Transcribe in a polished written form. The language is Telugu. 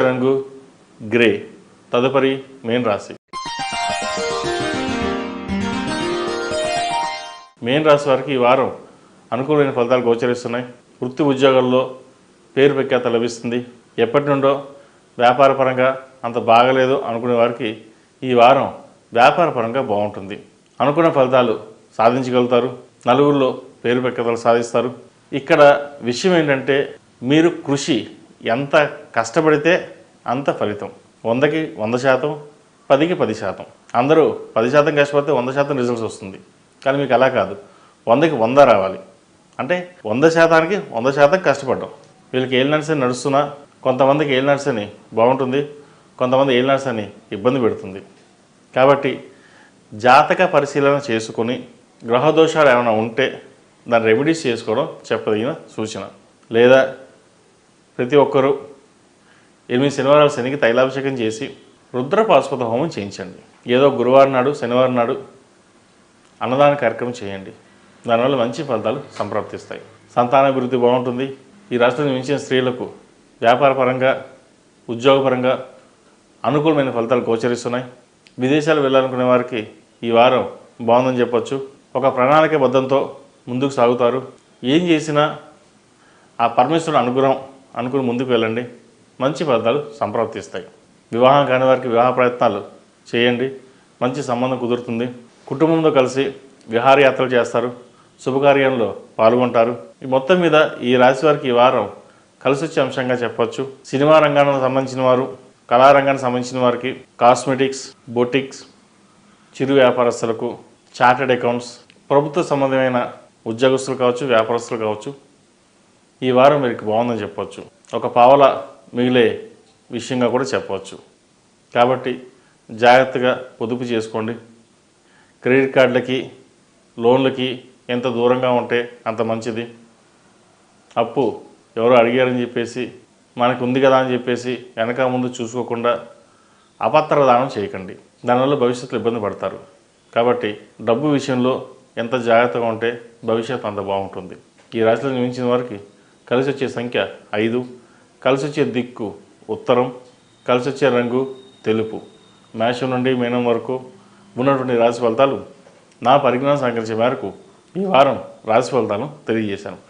రంగు గ్రే. తదుపరి మేన్ రాశి. మేన్ రాశి వారికి ఈ వారం అనుకూలమైన ఫలితాలు గోచరిస్తున్నాయి. వృత్తి ఉద్యోగాల్లో పేరు ప్రఖ్యాత లభిస్తుంది. ఎప్పటి నుండో వ్యాపార పరంగా అంత బాగలేదు అనుకునే వారికి ఈ వారం వ్యాపార పరంగా బాగుంటుంది. అనుకున్న ఫలితాలు సాధించగలుగుతారు. నలుగురిలో పేరు ప్రఖ్యాతలు సాధిస్తారు. ఇక్కడ విషయం ఏంటంటే మీరు కృషి ఎంత కష్టపడితే అంత ఫలితం. 100కి 100%, 10కి 10%. అందరూ 10% కష్టపడితే 100% రిజల్ట్స్ వస్తుంది. కానీ మీకు అలా కాదు, 100కి 100 రావాలి. అంటే 100%కి 100% కష్టపడ్డాం. వీళ్ళకి ఏల్ నడిసని నడుస్తున్నా కొంతమందికి ఏల్ నడిసని బాగుంటుంది, కొంతమంది ఏల్ నడిసని ఇబ్బంది పెడుతుంది. కాబట్టి జాతక పరిశీలన చేసుకుని గ్రహదోషాలు ఏమైనా ఉంటే దాన్ని రెమెడీస్ చేసుకోవడం చెప్పదగిన సూచన. లేదా ప్రతి ఒక్కరూ 8 శనివారాలు శనికి తైలాభిషేకం చేసి రుద్రపాశుపత హోమం చేయించండి. ఏదో గురువారం నాడు శనివారం నాడు అన్నదాన కార్యక్రమం చేయండి. దానివల్ల మంచి ఫలితాలు సంప్రాప్తిస్తాయి. సంతానాభివృద్ధి బాగుంటుంది. ఈ రాష్ట్రాన్ని మించిన స్త్రీలకు వ్యాపార పరంగా ఉద్యోగపరంగా అనుకూలమైన ఫలితాలు గోచరిస్తున్నాయి. విదేశాలు వెళ్ళాలనుకునే వారికి ఈ వారం బాగుందని చెప్పొచ్చు. ఒక ప్రణాళికబద్ధంతో ముందుకు సాగుతారు. ఏం చేసినా ఆ పరమేశ్వరుడు అనుగ్రహం అనుకుని ముందుకు వెళ్ళండి. మంచి ఫలితాలు సంప్రాప్తిస్తాయి. వివాహం కాని వారికి వివాహ ప్రయత్నాలు చేయండి. మంచి సంబంధం కుదురుతుంది. కుటుంబంతో కలిసి విహారయాత్రలు చేస్తారు. శుభకార్యంలో పాల్గొంటారు. ఈ మొత్తం మీద ఈ రాశి వారికి ఈ వారం కలిసి వచ్చే అంశంగా చెప్పవచ్చు. సినిమా రంగానికి సంబంధించిన వారు, కళారంగానికి సంబంధించిన వారికి, కాస్మెటిక్స్, బొటిక్స్, చిరు వ్యాపారస్తులకు, చార్టెడ్ అకౌంట్స్, ప్రభుత్వ సంబంధమైన ఉద్యోగస్తులు కావచ్చు, వ్యాపారస్తులు కావచ్చు, ఈ వారం మీకు బాగుందని చెప్పవచ్చు. ఒక పావల మిగిలే విషయంగా కూడా చెప్పవచ్చు. కాబట్టి జాగ్రత్తగా పొదుపు చేసుకోండి. క్రెడిట్ కార్డులకి, లోన్లకి ఎంత దూరంగా ఉంటే అంత మంచిది. అప్పు ఎవరో అడిగారని చెప్పేసి మనకు ఉంది కదా అని చెప్పేసి వెనక ముందు చూసుకోకుండా అపత్ర దానం చేయకండి. దానివల్ల భవిష్యత్తులో ఇబ్బంది పడతారు. కాబట్టి డబ్బు విషయంలో ఎంత జాగ్రత్తగా ఉంటే భవిష్యత్తు అంత బాగుంటుంది. ఈ రాశిలో జన్మించిన వారికి కలిసి వచ్చే సంఖ్య 5, కలిసి వచ్చే దిక్కు ఉత్తరం, కలిసి వచ్చే రంగు తెలుపు. మేషం నుండి మీనం వరకు ఉన్నటువంటి రాశి ఫలితాలు నా పరిజ్ఞానం సహకరించే మేరకు ఈ వారం రాశి ఫలితాలను తెలియజేశాను.